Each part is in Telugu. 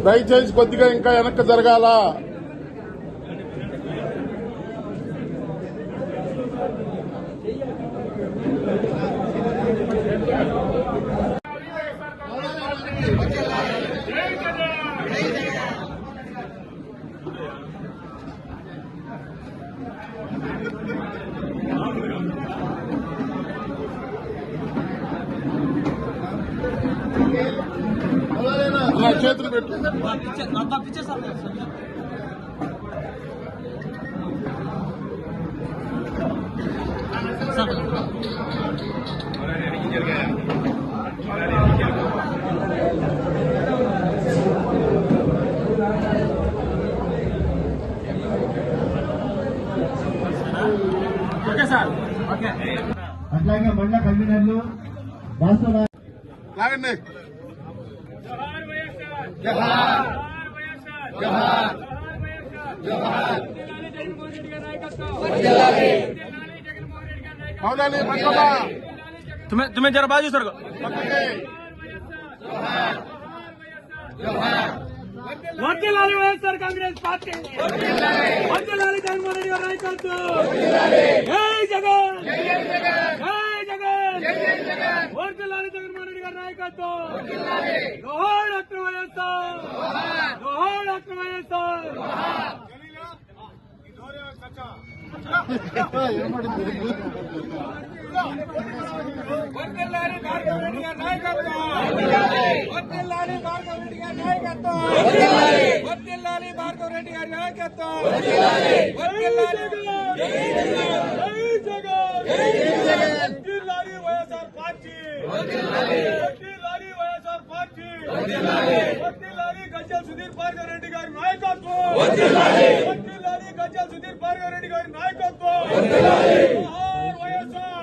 దయచేసి కొద్దిగా ఇంకా వెనక్కి జరగాల. చేతులు పెట్టు. అట్లాగే మండల కన్వీనర్లు లాగండి. तुम्हें जरा बाजू सर వర్ధిల్లాలి వైఎస్ఆర్ కాంగ్రెస్ పార్టీ, వర్ధిల్లాలి జగన్మోహన్ రెడ్డి గారి నాయకత్వం. జై జగన్, జై జగన్, వర్ధిల్లాలి జగన్మోహన్ రెడ్డి గారి నాయకత్వం. జోహార్ డాక్టర్ వైఎస్ఆర్, జోహార్ డాక్టర్ వైఎస్ఆర్. వర్ధిల్లాలి భార్గవ రెడ్డి గారి నాయకత్వం, వర్ధిల్లాలి భార్గవ రెడ్డి గారి నాయకత్వం, వర్ధిల్లాలి భార్గవ రెడ్డి గారి నాయకత్వం, వర్ధిల్లాలి వర్ధిల్లాలి వైఎస్ఆర్ పార్టీ, వర్ధిల్లాలి వైఎస్ఆర్ పార్టీ, వర్ధిల్లాలి గజ్జల సుధీర్ భార్గవ రెడ్డి గారి నాయకత్వం, వర్ధిల్లాలి గజ్జల సుధీర్ భార్గవ రెడ్డి గారి నాయకత్వం. జోహార్ వైఎస్ఆర్.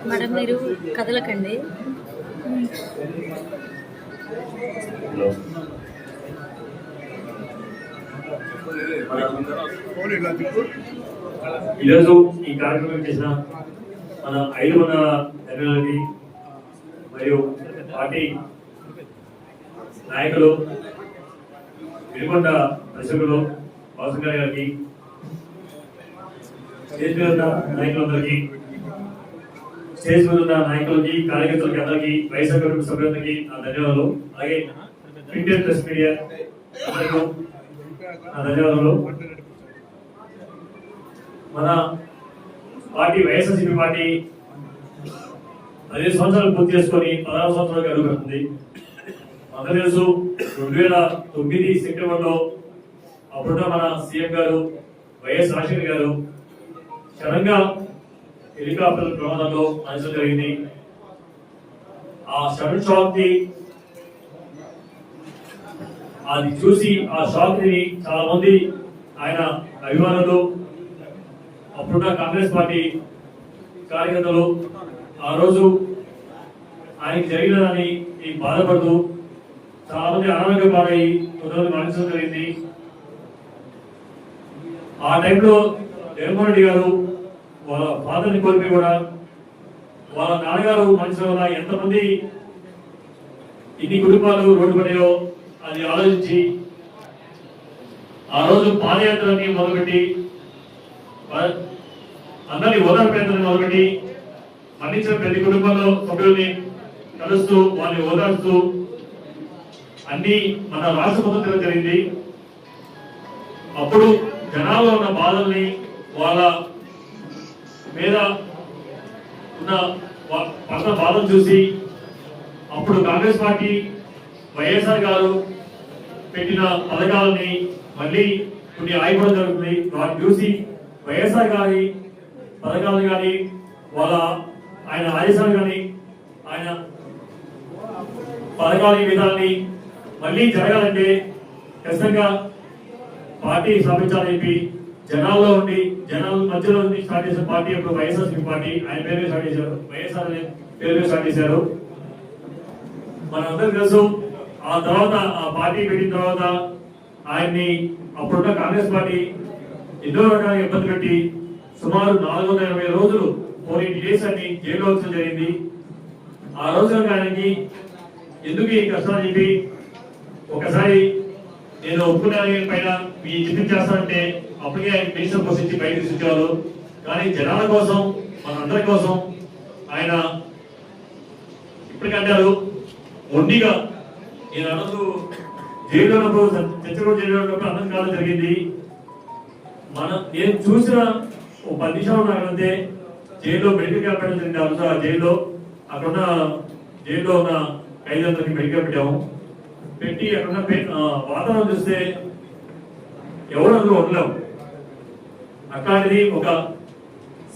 మేడం మీరు కదలకండి. ఈరోజు ఈ కార్యక్రమం చేసిన మన 500 ఎమ్మెల్యేలకి మరియు పార్టీ నాయకులు, వినుకొండ దర్శకులు వాసు గారికి, స్టేజ్ మీద ఉన్న నాయకులందరికీ, స్టేజ్ మీద ఉన్న నాయకులకి, కార్యకర్తలకి, అందరికీ, వైఎస్ఆర్ కుటుంబ సభ్యులకి నా ధన్యవాదాలు. అలాగే ప్రింట్ ప్రెస్ మీడియా అందరికీ నా ధన్యవాదాలు. మన పార్టీ వైఎస్ఆర్సీపీ పార్టీ 15 సంవత్సరాలు పూర్తి చేసుకొని 16 సంవత్సరాలకు అడుగుపెడుతుంది. అందరూ తెలుసు 2009 సెప్టెంబర్లో అప్పుడున్న మన సీఎం గారు వైఎస్ రాజశేఖర్ గారు క్షణంగా హెలికాప్టర్ ప్రమాదంలో మరణించడం జరిగింది. ఆ సడన్ షాక్ ని అది చూసి ఆ షాక్ ని చాలా మంది ఆయన అభిమానులు, అప్పుడున్న కాంగ్రెస్ పార్టీ కార్యకర్తలు ఆ రోజు ఆయనకి జరిగినదని బాధపడుతూ చాలా మంది అనారోగ్య పాలయ్యి కొంతమంది మరణించడం జరిగింది. ఆ టైంలో జగన్మోహన్ రెడ్డి గారు వాళ్ళ ఫాదర్ని కోల్పోయి కూడా వాళ్ళ నాన్నగారు మరణించడం వల్ల ఎంతమంది ఇన్ని కుటుంబాలు రోడ్డు పడాయో అది ఆలోచించి ఆ రోజు పాదయాత్రని మొదలుపెట్టి అందరినీ ఓదార్పేందుకు మొదలుపెట్టి మరణించిన ప్రతి కుటుంబంలో సభ్యుల్ని కలుస్తూ వాళ్ళని ఓదార్స్తూ అన్ని మన రాష్ట్ర ప్రభుత్వం జరిగింది. అప్పుడు జనాల్లో ఉన్న బాధల్ని, వాళ్ళ మీద ఉన్న పట్ల బాధను చూసి అప్పుడు కాంగ్రెస్ పార్టీ వైఎస్ఆర్ గారు పెట్టిన పథకాలని మళ్ళీ కొన్ని ఆగిపోవడం జరుగుతుంది. వాటిని చూసి వైఎస్ఆర్ గారి పథకాలు కానీ, వాళ్ళ ఆయన ఆదేశాలు కానీ, ఆయన పథకాల విధానాన్ని మళ్ళీ జరగాలంటే ఖచ్చితంగా పార్టీ స్థాపించాలని చెప్పి జనాల్లో ఉండి, జనాల మధ్యలో స్టార్ట్ చేసిన పార్టీ అప్పుడు వైఎస్ఆర్సీపీ పార్టీ. ఆయన పేరు స్టార్ట్ చేశారు, వైఎస్ఆర్ పేరు స్టార్ట్ చేశారు. మనందరూ తెలుసు. ఆ తర్వాత ఆ పార్టీ పెట్టిన తర్వాత ఆయన్ని అప్పుడున్న కాంగ్రెస్ పార్టీ ఎన్నో రకాల ఇబ్బంది పెట్టి సుమారు 480 రోజులు 48 డేస్ అని జైల్లో వచ్చడం జరిగింది. ఆ రోజున ఆయనకి ఎందుకు ఈ కష్టాలు చెప్పి ఒకసారి నేను ఒప్పుకునే పైన మీ టిఫిన్ చేస్తానంటే అప్పటికే ఆయన పెన్షన్ పోషించి బయట తీసుకొచ్చేవాళ్ళు. కానీ జనాల కోసం మనందరి కోసం ఆయన ఇప్పటికంటారు మొండిగా నేను అనందు జైల్లో ఉన్నప్పుడు చర్చగూడ జైల్లో ఉన్నప్పుడు అన్నం కాలం జరిగింది. నేను చూసిన ఒక 10 నిమిషాలు నాకంటే జైల్లో మెడికల్ క్యాంప్ పెట్టడం జరిగింది. ఆ రోజు ఆ జైల్లో అక్కడున్న జైల్లో ఉన్న ఖైదీలందరికీ మెడికల్ పెట్టాము. పెట్టి అక్కడున్న వాతావరణం చూస్తే ఎవరు అందులో ఉండలేము. అట్లాంటిది ఒక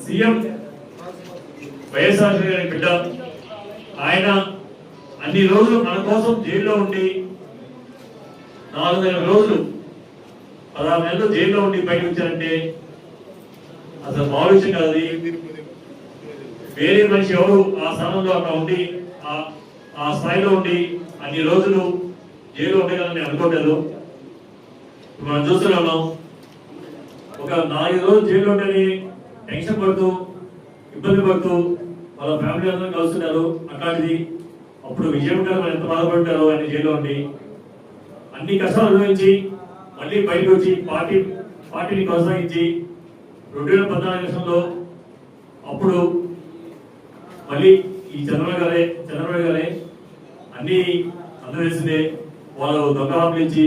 సీఎం వైఎస్ఆర్ గారి బిడ్డ ఆయన అన్ని రోజులు మన కోసం జైల్లో ఉండి 4 రోజులు 16 నెలలు జైల్లో ఉండి బయటకు వచ్చారంటే అసలు మామూలు విషయం కాదు. వేరే మనిషి ఎవరు ఆ స్థానంలో అక్కడ ఉండి ఆ స్థాయిలో ఉండి అన్ని రోజులు జైల్లో ఉండగలని అనుకోలేదు. మనం చూస్తున్నాము ఒక 4 రోజులు జైల్లో ఉంటే టెన్షన్ పడుతూ ఇబ్బంది పడుతూ వాళ్ళ ఫ్యామిలీ అందరూ కలుస్తున్నారు. అట్లాంటిది అప్పుడు విజయం గారు ఎంత బాధపడ్డారో ఆయన జైల్లో ఉండి అన్ని కష్టాలు అనుభవించి మళ్ళీ బయటకు వచ్చి పార్టీని కొనసాగించి 2014 అప్పుడు మళ్ళీ ఈ చంద్రబాబు గారే అన్ని అందరూ తెలిసిందే వాళ్ళు దొంగ హామీలు ఇచ్చి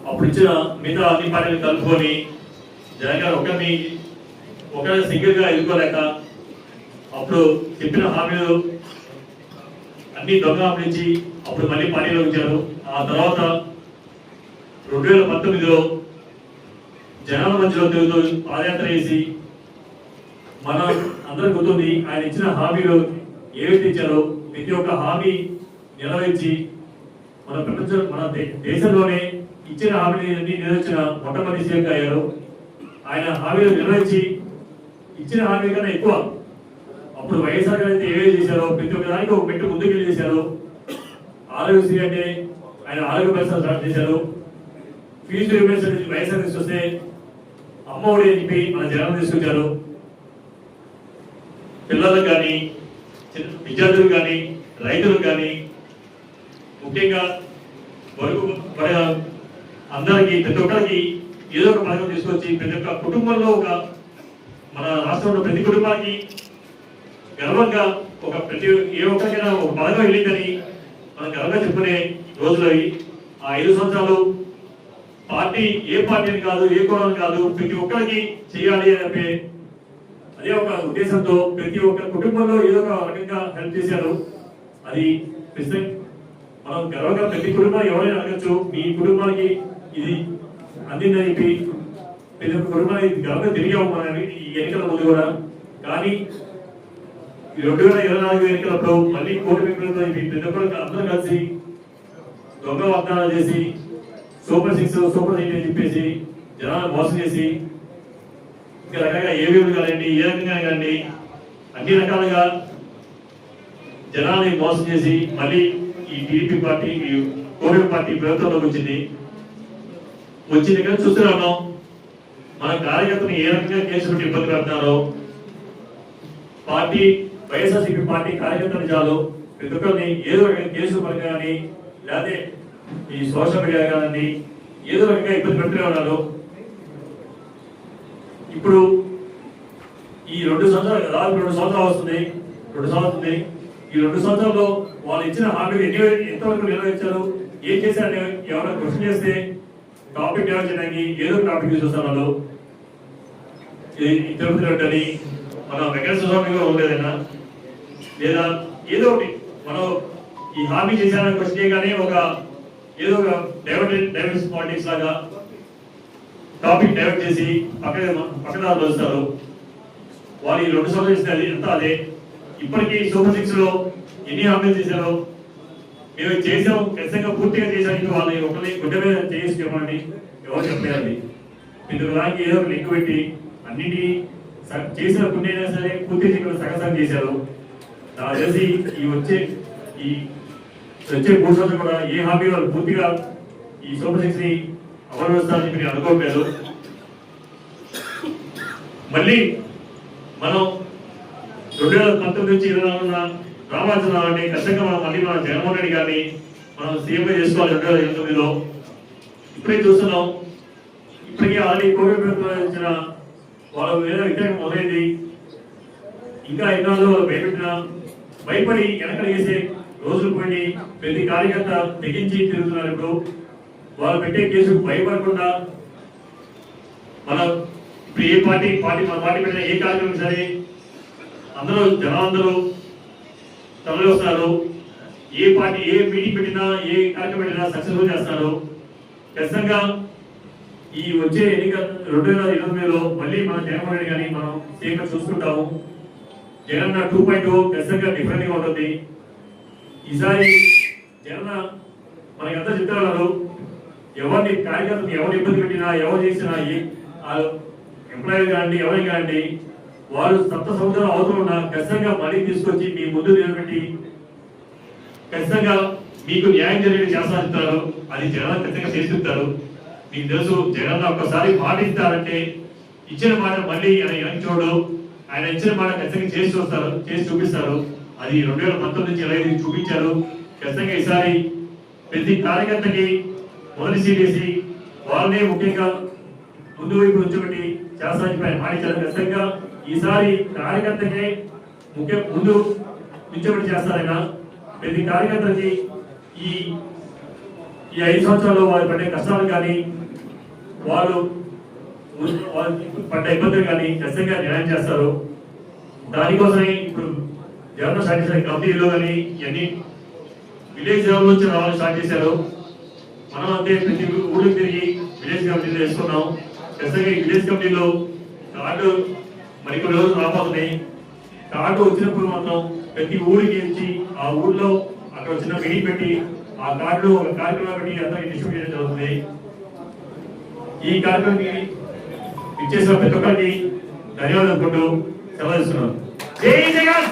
అప్పుడు ఇచ్చిన మిగతా అన్ని పార్టీలు కలుపుకొని జగన్ గారు ఒకరి సింగిల్ గా ఎదుర్కోలేక అప్పుడు చెప్పిన హామీలు అన్ని దొంగ హామీలు ఇచ్చి అప్పుడు మళ్ళీ పార్టీలో వచ్చారు. ఆ తర్వాత 2019 జనాల మధ్యలో తిరుగుతూ పాదయాత్ర చేసి మన అందరికి గుర్తుంది ఆయన ఇచ్చిన హామీలు ఏవైతే ఇచ్చారో ప్రతి ఒక్క హామీ నెరవేర్చి మన దేశంలోనే ఇచ్చిన హామీని నెరవేర్చిన మొట్టమొదటి సీఎం అయ్యారు. ఆయన హామీలు నెరవేర్చి ఇచ్చిన హామీ కన్నా ఎక్కువ అప్పుడు వైఎస్ఆర్ గారు అయితే ఏవైతే చేశారో ప్రతి ఒక్క దానికి ఒక మెట్టు ముందుకు వెళ్ళి చేశారు. ఆరోగ్యశ్రీ అంటే ఆయన ఆరోగ్య పరిశ్రమ స్టార్ట్ చేశారు. ఫీజు రియంబర్స్మెంట్ వైఎస్ఆర్ తీసుకొస్తే అమ్మఒడి అని చెప్పి మన జగన్ తీసుకొచ్చారు. పిల్లలకు కానీ విద్యార్థులకు కానీ రైతులకు కానీ ముఖ్యంగా అందరికీ ప్రతి ఒక్కరికి ఏదో ఒక పథకం తీసుకొచ్చి ప్రతి ఒక్క కుటుంబంలో మన రాష్ట్రంలో ప్రతి కుటుంబానికి గర్వంగా ఏ ఒక్కరికైనా ఒక పథకం వెళ్ళిందని మనం గర్వంగా చెప్పుకునే రోజులు అవి. ఆ 5 సంవత్సరాలు పార్టీ ఏ పార్టీని కాదు ఏ కోణాన్ని కాదు ప్రతి ఒక్కరికి చేయాలి అని చెప్పి అదే ఒక ఉద్దేశంతో ప్రతి ఒక్క కుటుంబంలో ఏదో ఒక రకంగా హెల్ప్ చేశారు. అది మనం గర్వంగా ప్రతి కుటుంబానికి ఎవరైనా అడగచ్చు మీ కుటుంబానికి ఇది అందిందని చెప్పి ప్రతి ఒక్క కుటుంబానికి గర్వంగా తిరిగాము మన ఈ ఎన్నికల ముందు కూడా. కానీ 2024 ఎన్నికలప్పుడు మళ్ళీ కోటి వ్యక్తులతో ప్రతి ఒక్కరు అందరూ కలిసి దొంగ వాగ్దానాలు చేసి సూపర్ 6 సూపర్ 8 అని చెప్పేసి జనాలను మోసం చేసి ఇంకా రకంగా ఏవీలు కానివ్వండి ఏ రకంగా కానీ అన్ని రకాలుగా జనాన్ని మోసం చేసి మళ్ళీ ఈ టీడీపీ పార్టీ కోవిడ్ పార్టీ ప్రభుత్వంలోకి వచ్చింది కానీ చూస్తున్నాము మన కార్యకర్తను ఏ రకంగా కేసు పెట్టి ఇబ్బంది పెడుతున్నారో. పార్టీ వైఎస్ఆర్సీపీ పార్టీ కార్యకర్తలు చాలు ప్రతి ఒక్కరిని ఏదో రకంగా కేసులు పరంగా కానీ లేకపోతే ఈ సోషల్ మీడియా కానీ ఏదో రకంగా ఇబ్బంది పెడుతూనే ఉన్నారు. ఇప్పుడు ఈ 2 సంవత్సరాలు దాదాపు 2 సంవత్సరాలు వస్తుంది. ఈ 2 సంవత్సరాల్లో వాళ్ళు ఇచ్చిన హామీలు ఎంతవరకు నెరవేర్చారు ఏం చేశారని ఎవరైనా క్వశ్చన్ చేస్తే టాపిక్ డెవలప్ చేయడానికి ఏదో టాపిక్ చూస్తారు వాళ్ళు. తిరుపతి అని మన వెంకటేశ్వర స్వామి కూడా ఉండేదైనా లేదా ఏదో ఒకటి మనం ఈ హామీ చేశారని క్వశ్చన్ చేయగానే ఏదో ఒక డైవర్స్ పాలిటిక్స్ లాగా టాపిక్ డైవర్ట్ చేసి పక్కన వస్తారు. వాళ్ళు ఈ 2 సంవత్సరాలు చేసినది అంతా అదే. ఇప్పటికీ సూపర్ 6 లో ఎన్ని హామీలు చేశారో మేము చేసాం ఖచ్చితంగా పూర్తిగా చేసానికి వాళ్ళని ఒకరిని గుడ్డ మీద చేసి చెప్పండి ఎవరు చెప్పలేదండి. ఇందుకు దానికి ఏదో ఒక లింక్ పెట్టి అన్నింటినీ చేసిన పుణ్యైనా సరే పూర్తి చేయకుండా సగసగం చేశారు. నాకు తెలిసి ఈ వచ్చే 3 రోజులు కూడా ఏ హామీ వాళ్ళు పూర్తిగా ఈ సూపర్ సిక్స్ ని అమలు చేస్తారని చెప్పి నేను అనుకోలేదు. మళ్ళీ మనం 2019 నుంచి 24 రావాల్సిన ఖచ్చితంగా మళ్ళీ మనం జగన్మోహన్ రెడ్డి గారిని మనం సీఎంగా చేసుకోవాలి 2029లో. ఇప్పుడే చూస్తున్నాం, ఇప్పటికే ఆల్రెడీ కోవిడ్ ప్రభుత్వం ఇచ్చిన వాళ్ళు వేరే వ్యతిరేకం మొదలైంది. ఇంకా ఎన్నో భయపడి వెనకలు వేసే రోజులు పోయి ప్రతి కార్యకర్త తెగించి తిరుగుతున్నారు. ఇప్పుడు వాళ్ళు పెట్టే కేసుకు భయపడకుండా మన ఇప్పుడు ఏ పార్టీ మన పార్టీ పెట్టిన ఏ కార్యక్రమం సరే జనాలందరూ తరలి వస్తున్నారు. ఏ పార్టీ ఏ మీటింగ్ పెట్టినా ఏ కార్యక్రమం పెట్టినా సక్సెస్ఫుల్ చేస్తున్నారు. ఖచ్చితంగా ఈ వచ్చే ఎన్నిక 2029లో మళ్ళీ మనం జగన్మోహన్ రెడ్డి గారిని మనం సీఎంగా చూసుకుంటాము. జగన్ 2.0 ఖచ్చితంగా డిఫరెంట్ గా ఉంటుంది. ఈసారి జగన్ మనకంతా చెప్తున్నారు, ఎవరిని కార్యకర్తలు ఎవరు ఇబ్బంది పెట్టినా ఎవరు చేసినా ఎంప్లాయీ కానివ్వండి ఎవరికి కానివ్వండి వాళ్ళు సప్త సంవత్సరాలు అవసరం ఖచ్చితంగా మళ్ళీ తీసుకొచ్చి మీ ముందు నిలబెట్టి ఖచ్చితంగా మీకు న్యాయం జరిగేది చేస్తారు. అది జగన్ ఖచ్చితంగా చేస్తుంటారు. మీకు తెలుసు, జగన్ ఒక్కసారి మాట ఇస్తారంటే ఇచ్చిన మాట మళ్ళీ ఆయన చూడు, ఆయన ఇచ్చిన మాట ఖచ్చితంగా చేసి చూపిస్తారు. అది 2019 నుంచి 25 చూపించారు. ఖచ్చితంగా ఈసారి ప్రతి కార్యకర్తకి మొదటి సీడేసి వాళ్ళనే ముఖ్యంగా ముందు వైపు ఉంచబెట్టి చేస్తానికి ఆయన మాటించారు. ఖచ్చితంగా ఈసారి కార్యకర్తకే ముందు ఉంచబెట్టి చేస్తారైనా ప్రతి కార్యకర్తకి ఈ 5 సంవత్సరాల్లో వారు పడే కష్టాలు కానీ వాళ్ళు పడ్డ ఇబ్బందులు కానీ ఖచ్చితంగా న్యాయం చేస్తారు. దానికోసమే ఇప్పుడు జగన్ స్టార్ట్ చేసిన కమిటీలో కానీ ఇవన్నీ విలేజ్ లెవెల్ నుంచి రావాలని స్టార్ట్ చేశారు. మనం అంతే ప్రతి ఊళ్ళకి తిరిగి విలేజ్ కమిటీలు వేసుకున్నాం. ఖచ్చితంగా ఈ విలేజ్ కమిటీలో కార్డు మరికొన్ని రోజులు రాబోతున్నాయి. కార్డు వచ్చినప్పుడు మాత్రం ప్రతి ఊరికి ఇచ్చి ఆ ఊళ్ళో అక్కడ చిన్న మీటింగ్ పెట్టి ఆ కార్డు ఒక కార్యక్రమం పెట్టి అందరికీ డిస్ట్రిబ్యూట్ చేయడం జరుగుతుంది. ఈ కార్యక్రమానికి ఇచ్చేసిన ప్రతి ఒక్కరికి ధన్యవాదాలు అనుకుంటూ సెలవు ఇస్తున్నాను. జై జగన్.